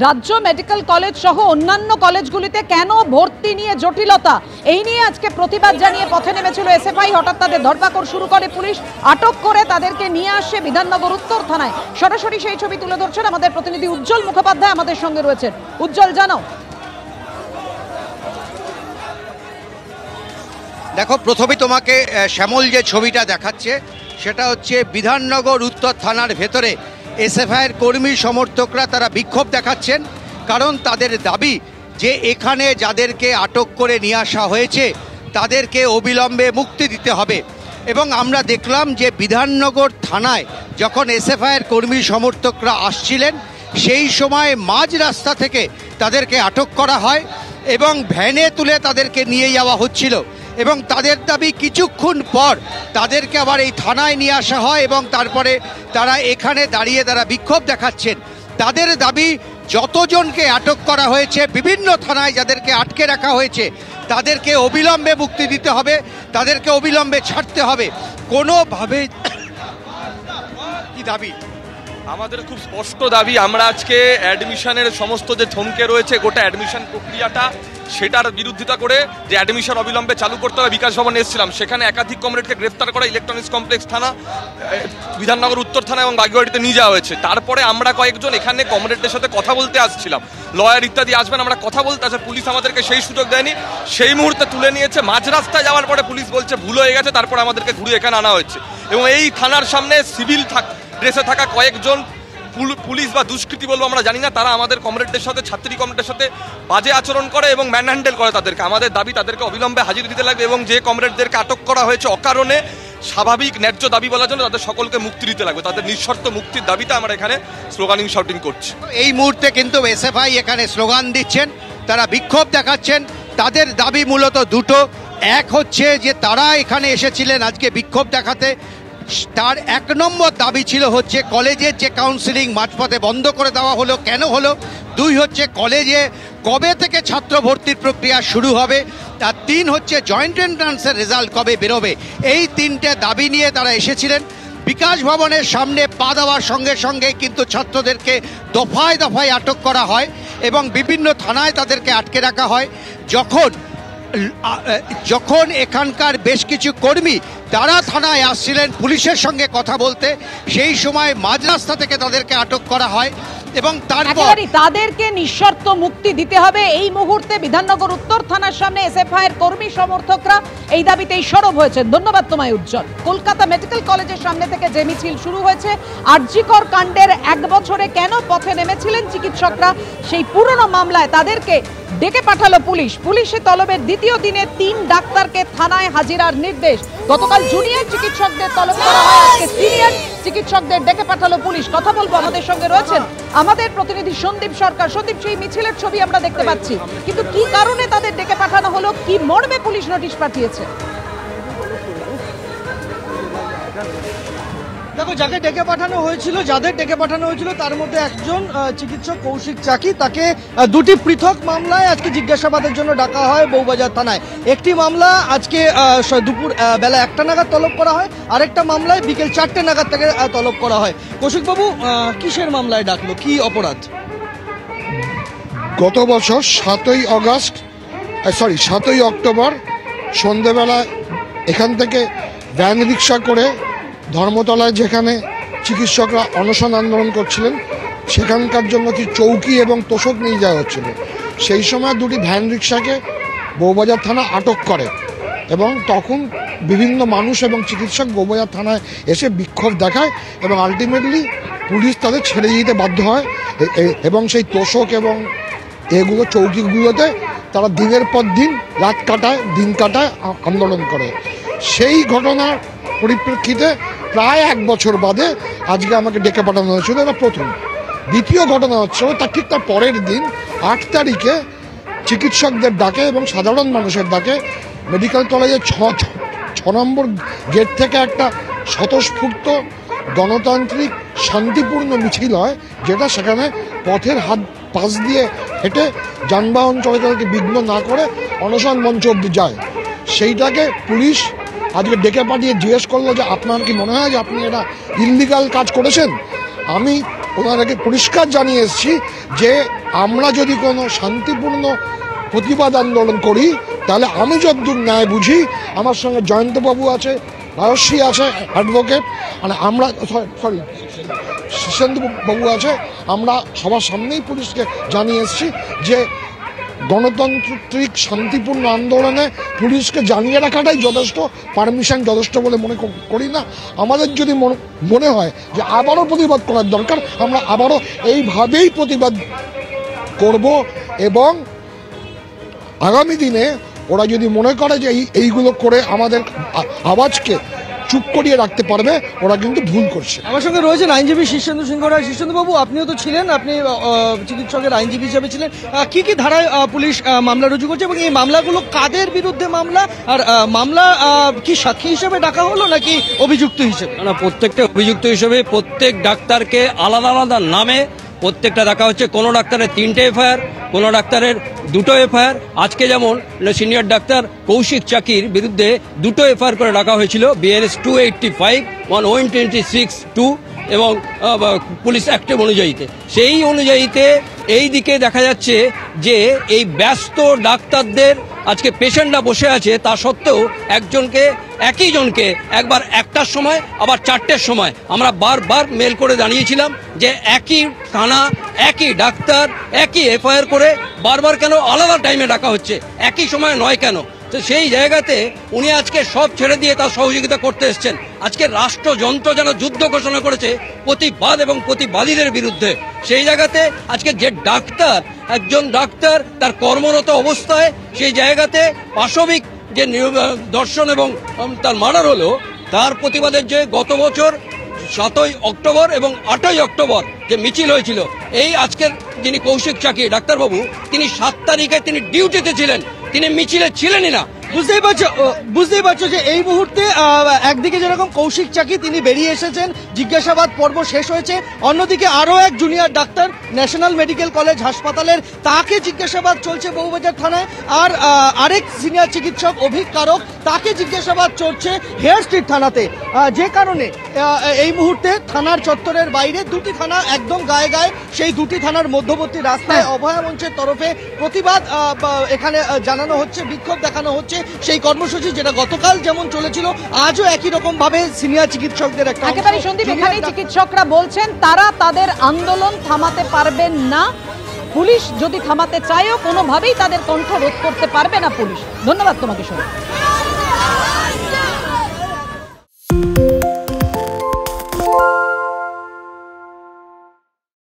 রাজ্য medical college সহ অন্যান্য কলেজগুলিতে কেন ভর্তি নিয়ে জটিলতা, এই নিয়ে আজকে প্রতিবাদ জানিয়ে পথে নেমেছিল এসএফআই। হঠাৎ তাদের ধরপাকড় শুরু করে পুলিশ, আটক করে তাদেরকে নিয়ে আসে বিধাননগর উত্তর থানায়। সরাসরি সেই ছবি তুলে ধরছেন আমাদের প্রতিনিধি উজ্জ্বল মুখোপাধ্যায়, আমাদের সঙ্গে রয়েছেন। উজ্জ্বল, জানাও। দেখো, প্রথমে তোমাকে শ্যামল যে ছবিটা দেখাচ্ছে সেটা হচ্ছে বিধাননগর উত্তর থানার ভেতরে এসএফআইয়ের কর্মী সমর্থকরা তারা বিক্ষোভ দেখাচ্ছেন, কারণ তাদের দাবি যে এখানে যাদেরকে আটক করে নিয়ে আসা হয়েছে তাদেরকে অবিলম্বে মুক্তি দিতে হবে। এবং আমরা দেখলাম যে বিধাননগর থানায় যখন এসএফআইয়ের কর্মী সমর্থকরা আসছিলেন সেই সময় মাঝ রাস্তা থেকে তাদেরকে আটক করা হয় এবং ভ্যানে তুলে তাদেরকে নিয়ে যাওয়া হচ্ছিল। এবং তাদের দাবি কিছুক্ষণ পর তাদেরকে আবার এই থানায় নিয়ে আসা হয় এবং তারপরে তারা এখানে দাঁড়িয়ে তারা বিক্ষোভ দেখাচ্ছেন। তাদের দাবি যতজনকে আটক করা হয়েছে বিভিন্ন থানায় যাদেরকে আটকে রাখা হয়েছে তাদেরকে অবিলম্বে মুক্তি দিতে হবে, তাদেরকে অবিলম্বে ছাড়তে হবে। কোনোভাবে কি দাবি? আমাদের খুব স্পষ্ট দাবি, আমরা আজকে অ্যাডমিশনের সমস্ত যে থমকে রয়েছে গোটা অ্যাডমিশন প্রক্রিয়াটা সেটার বিরোধিতা করে যে অ্যাডমিশন অবিলম্বে চালু করতে হবে বিকাশ ভবনে এসেছিলাম। সেখানে একাধিক কমরেডকে গ্রেফতার করা ইলেকট্রনিক্স কমপ্লেক্স থানা, বিধাননগর উত্তর থানা এবং বাগুইয়াটিতে নিয়ে যাওয়া হয়েছে। তারপরে আমরা কয়েকজন এখানে কমরেডদের সাথে কথা বলতে আসছিলাম, লয়ার ইত্যাদি আসবেন, আমরা কথা বলতে আসে, পুলিশ আমাদেরকে সেই সুযোগ দেয়নি, সেই মুহূর্তে তুলে নিয়েছে। মাঝ রাস্তায় যাওয়ার পরে পুলিশ বলছে ভুল হয়ে গেছে, তারপরে আমাদেরকে ঘুরে এখানে আনা হয়েছে। এবং এই থানার সামনে সিভিল ড্রেসে থাকা কয়েকজন পুলিশ বা দুষ্কৃতী বলবো আমরা জানি না, তারা আমাদের কমরেডদের সাথে, ছাত্রী কমরেডদের সাথে বাজে আচরণ করে এবং ম্যানহ্যান্ডেল করে তাদেরকে। আমাদের দাবি তাদেরকে অবিলম্বে হাজির দিতে লাগবে এবং যে কমরেডদেরকে আটক করা হয়েছে অকারণে স্বাভাবিক ন্যায্য দাবি বলার জন্য তাদের সকলকে মুক্তি দিতে লাগবে। তাদের নিঃশর্ত মুক্তির দাবিতে আমরা এখানে স্লোগানিং শাউটিং করছি। এই মুহূর্তে কিন্তু এসএফআই এখানে স্লোগান দিচ্ছেন, তারা বিক্ষোভ দেখাচ্ছেন। তাদের দাবি মূলত দুটো। এক হচ্ছে যে তারা এখানে এসেছিলেন আজকে বিক্ষোভ দেখাতে, তার এক নম্বর দাবি ছিল হচ্ছে কলেজের যে কাউন্সিলিং মাঝপথে বন্ধ করে দেওয়া হলো, কেন হলো। দুই হচ্ছে কলেজে কবে থেকে ছাত্র ভর্তির প্রক্রিয়া শুরু হবে। আর তিন হচ্ছে জয়েন্ট এন্ট্রান্সের রেজাল্ট কবে বেরোবে। এই তিনটে দাবি নিয়ে তারা এসেছিলেন। বিকাশ ভবনের সামনে পা দেওয়ার সঙ্গে সঙ্গে কিন্তু ছাত্রদেরকে দফায় দফায় আটক করা হয় এবং বিভিন্ন থানায় তাদেরকে আটকে রাখা হয়। যখন এখানকার বেশ কিছু কর্মী তারা থানায় আসছিলেন পুলিশের সঙ্গে কথা বলতে, সেই সময় মাঝ রাস্তা থেকে তাদেরকে আটক করা হয় এবং তারপর তাদেরকে নিঃশর্ত মুক্তি দিতে হবে। এই মুহূর্তে বিধাননগর উত্তর থানার সামনে এসএফআইয়ের কর্মী সমর্থকরা এই দাবিতেই সরব হয়েছে। ধন্যবাদ তোমায় উজ্জ্বল। কলকাতা মেডিকেল কলেজের সামনে থেকে যে মিছিল শুরু হয়েছে, আরজিকর কাণ্ডের 1 বছরে কেন পথে নেমেছিলেন চিকিৎসকরা, সেই পুরনো মামলায় তাদেরকে ডেকে পাঠালো পুলিশ। পুলিশে তলবের দ্বিতীয় দিনে 3 ডাক্তারকে থানায় হাজিরার নির্দেশ। গতকাল জুনিয়র চিকিৎসকদের তলব করা হয়, আজকে সিনিয়র চিকিৎসকদের ডেকে পাঠালো পুলিশ। কথা বলবো, আমাদের সঙ্গে রয়েছেন আমাদের প্রতিনিধি সন্দীপ সরকার। সন্দীপ, সেই মিছিলের ছবি আমরা দেখতে পাচ্ছি, কিন্তু কি কারণে তাদের ডেকে পাঠানো হলো, কি মর্মে পুলিশ নোটিশ পাঠিয়েছে? দেখো, যাকে ডেকে পাঠানো হয়েছিল, যাদের ডেকে পাঠানো হয়েছিল তার মধ্যে একজন চিকিৎসক কৌশিক চাকি, তাকে 2টি পৃথক মামলায় আজকে জিজ্ঞাসাবাদের জন্য ডাকা হয় বউবাজার থানায়। একটি মামলা আজকে দুপুর বেলা 1টা নাগাদ তলব করা হয়, আরেকটা মামলায় বিকেল 4টে নাগাদ তাকে তলব করা হয়। কৌশিকবাবু, কিসের মামলায় ডাকলো, কি অপরাধ? গত বছর 7ই অক্টোবর সন্ধেবেলা এখান থেকে ভ্যান রিক্সা করে ধর্মতলায় যেখানে চিকিৎসকরা অনশন আন্দোলন করছিলেন সেখানকার জন্য কি চৌকি এবং তোষক নিয়ে যাওয়া হচ্ছিল। সেই সময় 2টি ভ্যান রিক্সাকে বউবাজার থানা আটক করে এবং তখন বিভিন্ন মানুষ এবং চিকিৎসক বউবাজার থানায় এসে বিক্ষোভ দেখায় এবং আলটিমেটলি পুলিশ তাদের ছেড়ে দিতে বাধ্য হয় এবং সেই তোষক এবং এগুলো চৌকিগুলোতে তারা দিনের পর দিন রাত কাটায়, দিন কাটায়, আন্দোলন করে। সেই ঘটনার পরিপ্রেক্ষিতে প্রায় 1 বছর বাদে আজকে আমাকে ডেকে পাঠানো হয়েছিল, এটা প্রথম। দ্বিতীয় ঘটনা হচ্ছে তার পরের দিন 8 তারিখে চিকিৎসকদের ডাকে এবং সাধারণ মানুষের ডাকে মেডিকেল কলেজের 6 নম্বর গেট থেকে একটা স্বতঃস্ফূর্ত গণতান্ত্রিক শান্তিপূর্ণ মিছিল হয়, যেটা সেখানে পথের পাশ দিয়ে হেঁটে যানবাহন চলাচলকে বিঘ্ন না করে অনশন মঞ্চ অবধি যায়। সেইটাকে পুলিশ আজকে ডেকে পাঠিয়ে জিজ্ঞেস করলো যে আপনার কি মনে হয় যে আপনি এটা ইললিগাল কাজ করেছেন? আমি ওনাদেরকে পরিষ্কার জানিয়ে এসেছি যে আমরা যদি কোনো শান্তিপূর্ণ প্রতিবাদ আন্দোলন করি তাহলে আমি যতদূর ন্যায় বুঝি, আমার সঙ্গে জয়ন্তবাবু আছে, রাজশ্রী আছে অ্যাডভোকেট, মানে আমরা সরি শীর্ষেন্দুবাবু আছে, আমরা সবার সামনেই পুলিশকে জানিয়ে এসেছি যে গণতান্ত্রিক শান্তিপূর্ণ আন্দোলনে পুলিশকে জানিয়ে রাখাটাই যথেষ্ট, পারমিশন যথেষ্ট বলে মনে করি না। আমাদের যদি মনে হয় যে আবারও প্রতিবাদ করার দরকার, আমরা আবারও এইভাবেই প্রতিবাদ করব। এবং আগামী দিনে ওরা যদি মনে করে যে এইগুলো করে আমাদের আওয়াজকে চুপ করিয়ে রাখতে পারবে, ওরা কিন্তু ভুল করছে। আমার সঙ্গে রয়েছেন আইনজীবী শীর্ষেন্দু সিংহ রায়। শীর্ষেন্দুবাবু, আপনিও তো ছিলেন, আপনি চিকিৎসকের আইনজীবী হিসেবে ছিলেন। কি কি ধারায় পুলিশ মামলা রুজু করছে এবং এই মামলাগুলো কাদের বিরুদ্ধে মামলা, আর মামলা কি সাক্ষী হিসেবে ডাকা হলো নাকি অভিযুক্ত হিসেবে? না, প্রত্যেকটা অভিযুক্ত হিসেবে প্রত্যেক ডাক্তারকে আলাদা আলাদা নামে প্রত্যেকটা দেখা হচ্ছে। কোনো ডাক্তারের 3টে এফআইআর, কোনো ডাক্তারের 2টো এফআইআর। আজকে যেমন সিনিয়র ডাক্তার কৌশিক চাকির বিরুদ্ধে 2টো এফআইআর করে ডাকা হয়েছিল, বিএনএস 285, 126(2) এবং পুলিশ অ্যাক্ট অনুযায়ীতে। সেই অনুযায়ীতে এই দিকে দেখা যাচ্ছে যে এই ব্যস্ত ডাক্তারদের আজকে পেশেন্টরা বসে আছে, তা সত্ত্বেও একই জনকে একবার 1টার সময় আবার 4টের সময় আমরা বারবার মেল করে জানিয়েছিলাম যে একই থানা, একই ডাক্তার, একই এফআইআর করে বারবার কেন আলাদা টাইমে ডাকা হচ্ছে, একই সময় নয় কেন? তো সেই জায়গাতে উনি আজকে সব ছেড়ে দিয়ে তার সহযোগিতা করতে এসছেন। আজকে রাষ্ট্রযন্ত্র যেন যুদ্ধ ঘোষণা করেছে প্রতিবাদ এবং প্রতিবাদীদের বিরুদ্ধে। সেই জায়গাতে আজকে যে ডাক্তার, একজন ডাক্তার তার কর্মরত অবস্থায় সেই জায়গাতে পাশবিক যে দর্শন এবং তার মার্ডার হলো, তার প্রতিবাদের যে গত বছর 7ই অক্টোবর এবং 8ই অক্টোবর যে মিছিল হয়েছিল, এই আজকের যিনি কৌশিক চাকি ডাক্তারবাবু, তিনি 7 তারিখে তিনি ডিউটিতে ছিলেন, তিনি মিছিলে ছিলেনই না। বুঝতেই পারছো যে এই মুহূর্তে একদিকে যেরকম কৌশিক চাকি তিনি বেরিয়ে এসেছেন, জিজ্ঞাসাবাদ পর্ব শেষ হয়েছে, অন্যদিকে আরো এক junior doctor national medical college হাসপাতালের, তাকে জিজ্ঞাসাবাদ চলছে বউবাজার থানায়। আর আরেক সিনিয়র চিকিৎসক অভিক কারক, তাকে জিজ্ঞাসাবাদ চলছে হেয়ার স্ট্রিট থানাতে। যে কারণে এই মুহূর্তে থানার চত্বরের বাইরে 2টি থানা একদম গায়ে গায়ে, সেই 2টি থানার মধ্যবর্তী রাস্তায় অভয়া মঞ্চের তরফে প্রতিবাদ এখানে জানানো হচ্ছে, বিক্ষোভ দেখানো হচ্ছে। সেই কর্মসূচি যেটা গতকাল যেমন চলেছিল, আজও একই রকম ভাবে সিনিয়র চিকিৎসকদের একটা একেবারে সন্দীপ, এখানে চিকিৎসকরা বলছেন তারা তাদের আন্দোলন থামাতে পারবেন না। পুলিশ যদি থামাতে চায়ও কোনোভাবেই তাদের কণ্ঠ রোধ করতে পারবে না পুলিশ। ধন্যবাদ তোমাকে সন্দীপ।